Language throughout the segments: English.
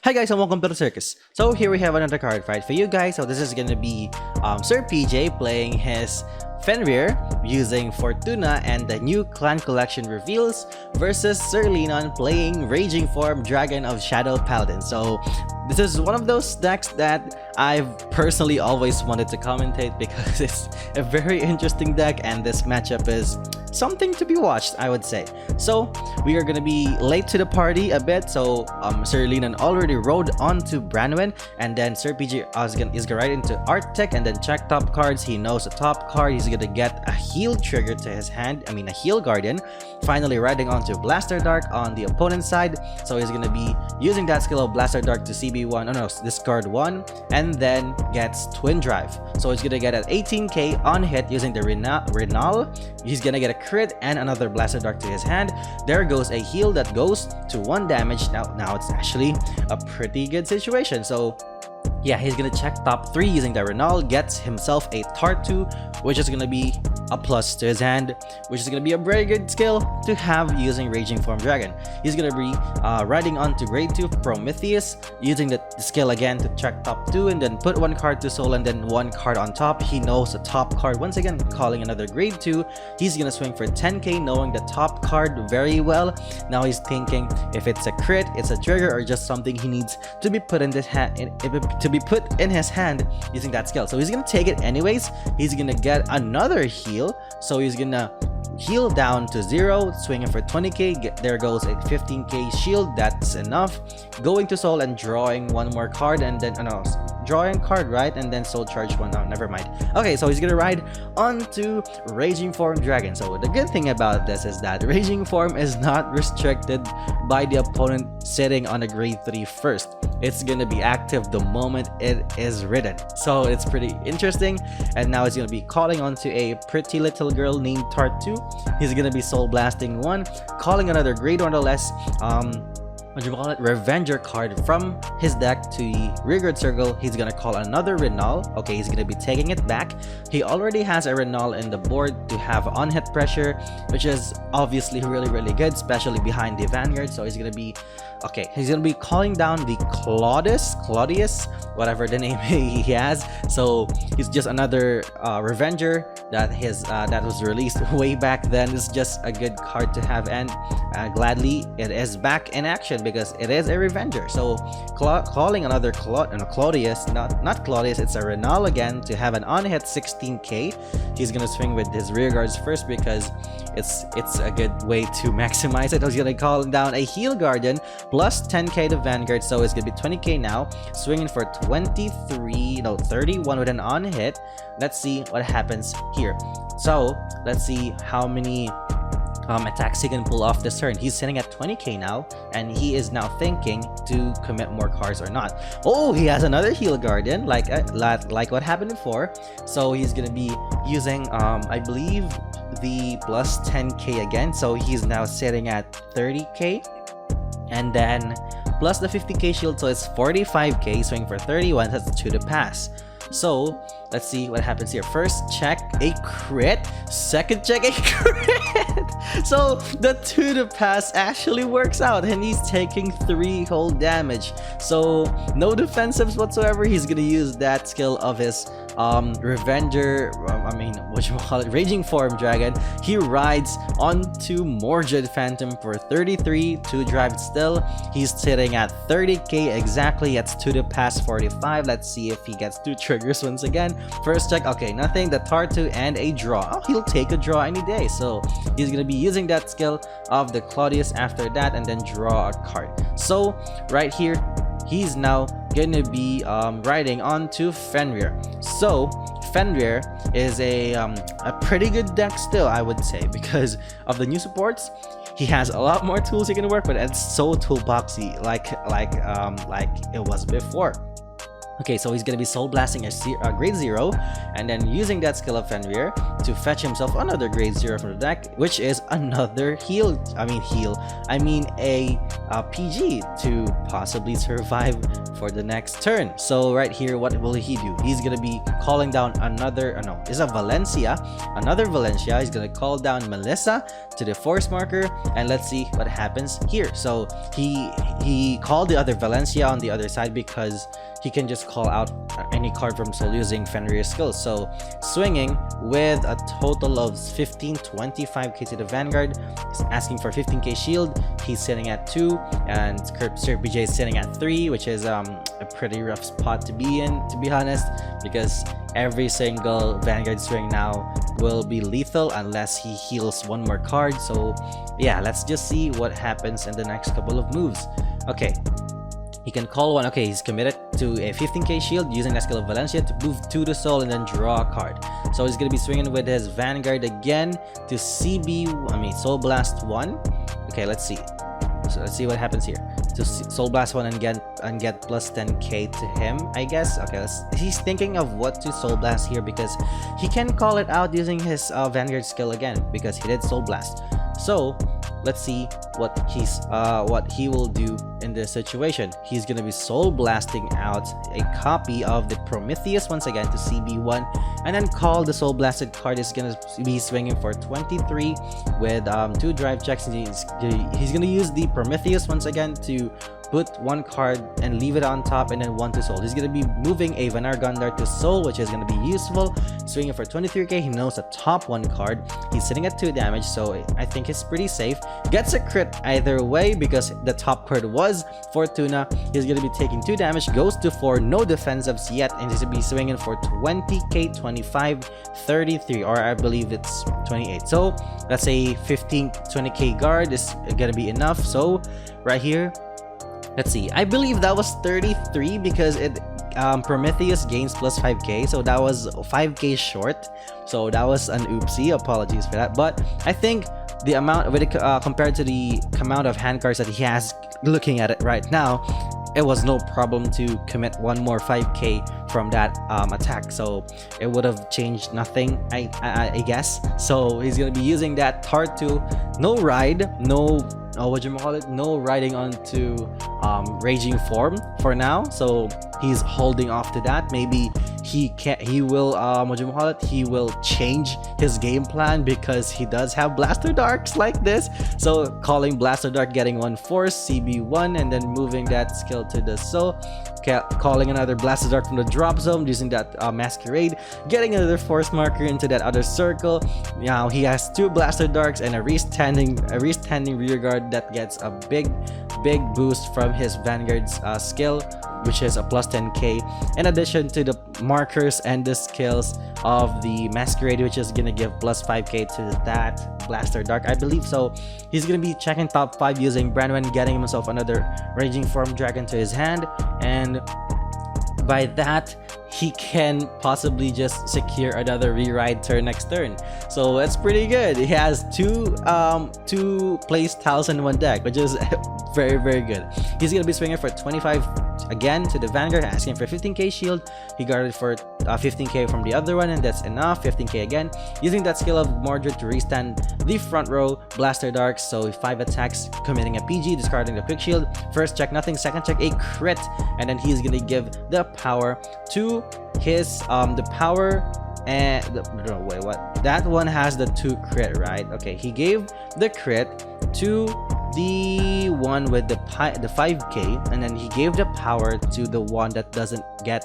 Hi guys and welcome to the circus. So here we have another card fight for you guys. So this is gonna be Sir PJ playing his Fenrir using Fortuna and the new clan collection reveals versus Sir Linon playing Raging Form Dragon of Shadow Paladin. So this is one of those decks that I've personally always wanted to commentate because it's a very interesting deck and this matchup is something to be watched, I would say. So we are gonna be late to the party a bit. So Sir Linon already rode onto Branwen, and then Sir PJ is gonna ride into Arctic and then check top cards. He knows a top card. He's gonna get a heal trigger to his hand. I mean a heal guardian. Finally riding onto Blaster Dark on the opponent's side. So he's gonna be using that skill of Blaster Dark to CB1. Oh no, discard 1 and then gets Twin Drive. So he's gonna get an 18k on hit using the Renal. He's gonna get a crit and another Blaster Dark to his hand. There goes a heal that goes to 1 damage. Now it's actually a pretty good situation. So yeah, he's gonna check top 3 using the Renal, gets himself a Tartu, which is gonna be a plus to his hand, which is gonna be a very good skill to have using Raging Form Dragon. He's gonna be riding on to grade 2 Prometheus, using the skill again to check top 2 and then put 1 card to soul and then 1 card on top. He knows the top card, once again calling another grade 2. He's gonna swing for 10k knowing the top card very well. Now he's thinking if it's a crit, it's a trigger, or just something he needs to be put in this put in his hand using that skill. So he's gonna take it anyways. He's gonna get another heal, so he's gonna heal down to 0, swinging for 20k. There goes a 15k shield. That's enough. Going to soul and drawing 1 more card, and then drawing card, right? And then soul charge 1. No, never mind. Okay, so he's gonna ride onto Raging Form Dragon. So the good thing about this is that Raging Form is not restricted by the opponent sitting on a grade 3 first. It's gonna be active the moment it is written. So it's pretty interesting. And now he's gonna be calling onto a pretty little girl named Tartu. He's gonna be soul blasting 1, calling another grade 1 or less what do you call it, Revenger card from his deck to the rearguard circle. He's gonna call another Renal. Okay, he's gonna be taking it back. He already has a Renal in the board to have on hit pressure, which is obviously really good, especially behind the Vanguard. So he's gonna be he's gonna be calling down the Claudius, whatever the name he has. So he's just another Revenger that was released way back then. It's just a good card to have, and gladly it is back in action because it is a Revenger. So calling another Claudius, not Claudius, it's a Renal again to have an on-hit 16k. He's gonna swing with his rear guards first because it's a good way to maximize it. He's gonna call down a Heal Guardian plus 10k to Vanguard, so it's gonna be 20k now, swinging for 31 with an on hit. Let's see what happens here. So let's see how many attacks he can pull off this turn. He's sitting at 20k now, and he is now thinking to commit more cards or not. Oh, he has another Heal Guardian, like what happened before. So he's gonna be using I believe the plus 10k again. So he's now sitting at 30k, and then plus the 50k shield, so it's 45k. Swing for 31. That's 2 to pass. So let's see what happens here. First check, a crit. Second check, a crit. So the 2 to pass actually works out, and he's taking 3 whole damage. So no defensives whatsoever. He's gonna use that skill of his Revenger, Raging Form Dragon. He rides onto Mordred Phantom for 33 to drive still. He's sitting at 30k exactly. That's 2 to pass 45. Let's see if he gets 2 triggers once again. First check, okay, nothing. The Tartu and a draw. Oh, he'll take a draw any day. So he's gonna be using that skill of the Claudius after that and then draw a card. So right here, he's now gonna be riding onto Fenrir. So Fenrir is a pretty good deck still, I would say, because of the new supports. He has a lot more tools he can work with, and it's so toolboxy like it was before. Okay, so he's gonna be soul blasting a grade 0, and then using that skill of Fenrir to fetch himself another grade 0 from the deck, which is another I mean a PG to possibly survive for the next turn. So right here, what will he do? He's gonna be calling down another, it's a Valencia, another Valencia. He's gonna call down Melissa to the force marker, and let's see what happens here. So he called the other Valencia on the other side because he can just call out any card from soul using Fenrir's skills. So swinging with a total of 25k to the Vanguard. He's asking for 15k shield. He's sitting at 2, and Sir PJ is sitting at 3, which is a pretty rough spot to be in, to be honest, because every single Vanguard swing now will be lethal unless he heals one more card. So yeah, let's just see what happens in the next couple of moves. Okay, he can call one. Okay, he's committed to a 15k shield using that skill of Valencia to move 2 to soul and then draw a card. So he's gonna be swinging with his Vanguard again to Soul Blast 1. Okay, let's see. So let's see what happens here. To Soul Blast 1 and get plus 10k to him, I guess. Okay, he's thinking of what to Soul Blast here because he can call it out using his Vanguard skill again because he did Soul Blast. So let's see what he will do in this situation. He's gonna be soul blasting out a copy of the Prometheus once again to CB1, and then call the soul blasted card. Is gonna be swinging for 23 with 2 drive checks. He's gonna use the Prometheus once again to put 1 card and leave it on top, and then 1 to soul. He's gonna be moving a Vanar Gundar to soul, which is gonna be useful. Swinging for 23k. He knows the top 1 card. He's sitting at 2 damage, so I think it's pretty safe. Gets a crit either way because the top card was Fortuna. He's gonna be taking 2 damage, goes to 4, no defensives yet, and he's gonna be swinging for 20k, 25, 33, or I believe it's 28. So let's say 20k guard is gonna be enough. So right here, let's see, I believe that was 33 because it Prometheus gains plus 5k, so that was 5k short. So that was an oopsie, apologies for that. But I think the amount with it, compared to the amount of hand cards that he has, looking at it right now, it was no problem to commit 1 more 5k from that attack. So it would have changed nothing, I guess. So he's gonna be using that Tartu, no ride, no no riding onto raging form for now. So he's holding off to that. Maybe he will change his game plan because he does have Blaster Darks like this. So calling Blaster Dark, getting 1 force, CB1, and then moving that skill to the soul. Calling another Blaster Dark from the drop zone using that Masquerade, getting another force marker into that other circle. Now he has 2 Blaster Darks and a restanding rear guard that gets a big boost from his Vanguard's skill, which is a plus 10k, in addition to the markers and the skills of the Masquerade, which is gonna give plus 5k to that Blaster Dark, I believe. So he's gonna be checking top 5 using Branwen, getting himself another Raging Form Dragon to his hand, and by that he can possibly just secure another reride turn next turn. So that's pretty good. He has two play styles in one deck, which is very good. He's gonna be swinging for 25 again to the Vanguard, asking for 15k shield. He guarded for 15k from the other one, and that's enough. 15k again, using that skill of Mordred to restand the front row Blaster Darks. So 5 attacks, committing a PG, discarding the quick shield. First check nothing, second check a crit, and then he's gonna give the power to his the power and no, wait, what? That one has the 2 crit, right? Okay, he gave the crit to the one with the 5k, and then he gave the power to the one that doesn't get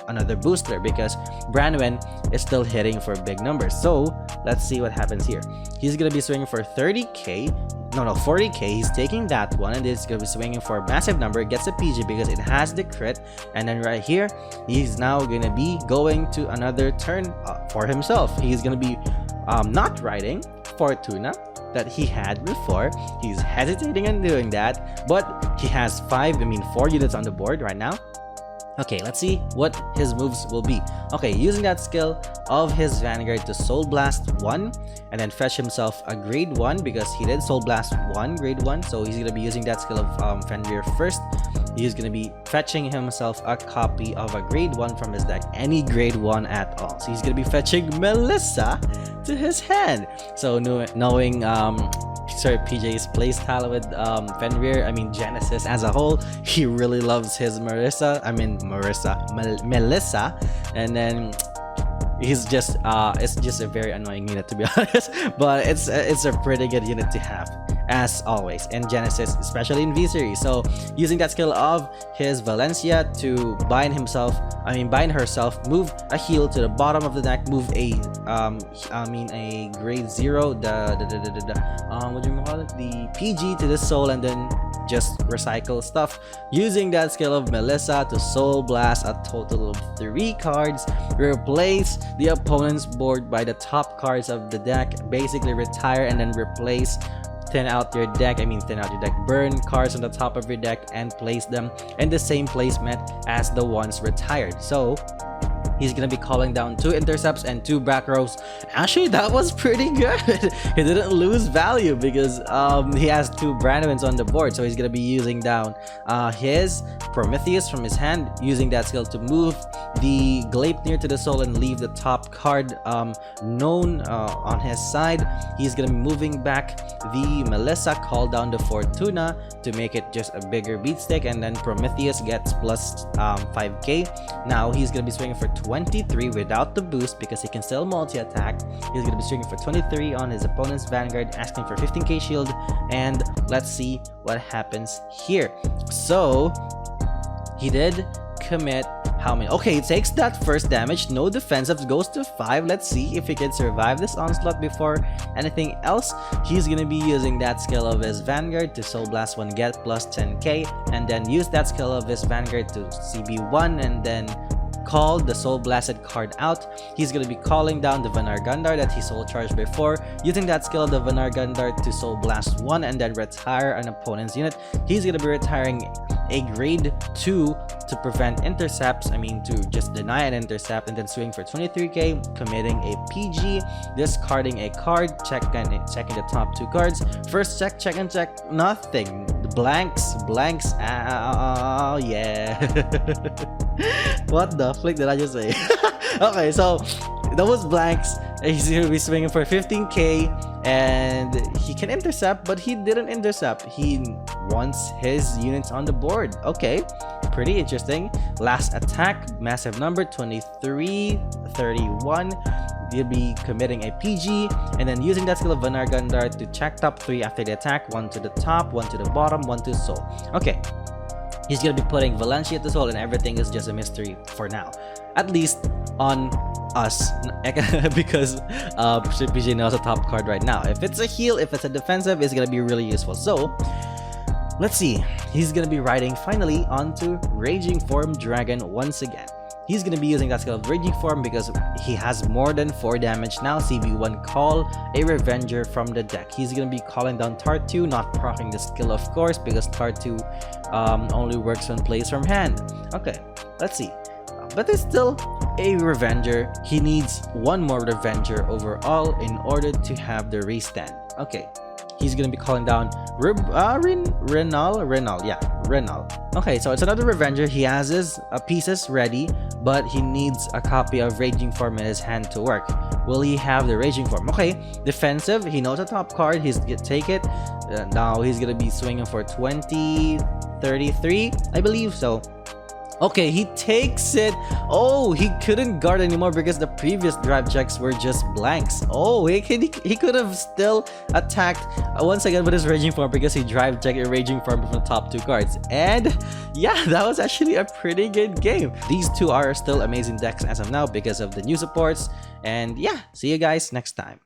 another booster because Branwen is still hitting for big numbers. So let's see what happens here. He's gonna be swinging for 30k, no 40k. He's taking that one, and he's gonna be swinging for a massive number. Gets a PG because it has the crit, and then right here he's now gonna be going to another turn for himself. He's gonna be not riding Fortuna that he had before. He's hesitating on doing that, but he has 4 units on the board right now. Okay, let's see what his moves will be. Okay, using that skill of his Vanguard to Soul Blast 1 and then fetch himself a grade 1 because he did Soul Blast 1 grade 1. So he's gonna be using that skill of Fenrir first he's gonna be fetching himself a copy of a grade 1 from his deck, any grade 1 at all. So he's gonna be fetching Melissa to his hand. So knowing Sir PJ's playstyle with Fenrir, I mean Genesis as a whole, he really loves his Melissa, and then he's just it's just a very annoying unit, to be honest, but it's a pretty good unit to have as always in Genesis, especially in V series. So using that skill of his Valencia to bind herself, move a heal to the bottom of the deck, move a a grade 0, what do you call it, the PG to the soul, and then just recycle stuff using that skill of Melissa to soul blast a total of 3 cards, replace the opponent's board by the top cards of the deck, basically retire and then replace, thin out your deck, burn cards on the top of your deck and place them in the same placement as the ones retired. So he's gonna be calling down 2 intercepts and 2 back rows. Actually, that was pretty good. He didn't lose value because he has 2 Branowins on the board. So he's gonna be using down his Prometheus from his hand, using that skill to move the Gleipnir to the soul and leave the top card known on his side. He's gonna be moving back the Melissa, call down the Fortuna to make it just a bigger beat stick, and then Prometheus gets plus 5k. Now he's gonna be swinging for 23 without the boost because he can still multi-attack. He's going to be swinging for 23 on his opponent's Vanguard, asking for 15k shield, and let's see what happens here. So he did commit how many? Okay, he takes that first damage, no defensive, goes to 5. Let's see if he can survive this onslaught before anything else. He's gonna be using that skill of his Vanguard to Soul Blast 1, get plus 10k, and then use that skill of his Vanguard to CB1 and then call the Soul Blasted card out. He's going to be calling down the Vanar Gundar that he Soul Charged before, using that skill of the Vanar Gundar to Soul Blast 1 and then retire an opponent's unit. He's going to be retiring a grade 2 to prevent intercepts, to just deny an intercept, and then swing for 23k, committing a PG, discarding a card, checking the top 2 cards. First check, nothing. Blanks, oh yeah. What the flick did I just say? Okay, so that was blanks. He's gonna be swinging for 15k and he can intercept, but he didn't intercept. He wants his units on the board. Okay, pretty interesting. Last attack, massive number, 23, 31. He'll be committing a PG and then using that skill of Vanar Gundar to check top 3 after the attack, 1 to the top, 1 to the bottom, 1 to soul. Okay, he's gonna be putting Valencia to soul and everything is just a mystery for now, at least on us, because PJ knows a top card right now. If it's a heal, if it's a defensive, it's gonna be really useful. So let's see, he's gonna be riding finally onto Raging Form Dragon once again. He's going to be using that skill of Raging Form because he has more than 4 damage now. CB1, call a Revenger from the deck. He's going to be calling down Tartu, not proccing the skill of course because Tartu only works when placed from hand. Okay, let's see. But it's still a Revenger. He needs 1 more Revenger overall in order to have the restand. Okay, he's going to be calling down Renal. Okay, so it's another Revenger. He has his pieces ready, but he needs a copy of Raging Form in his hand to work. Will he have the Raging Form? Okay, defensive. He knows a top card. He's gonna take it. Now he's gonna be swinging for 20, 33, I believe so. Okay, he takes it. Oh, he couldn't guard anymore because the previous drive checks were just blanks. Oh, he could have still attacked once again with his Raging Form because he drive checked a Raging Form from the top 2 cards. And yeah, that was actually a pretty good game. These 2 are still amazing decks as of now because of the new supports. And yeah, see you guys next time.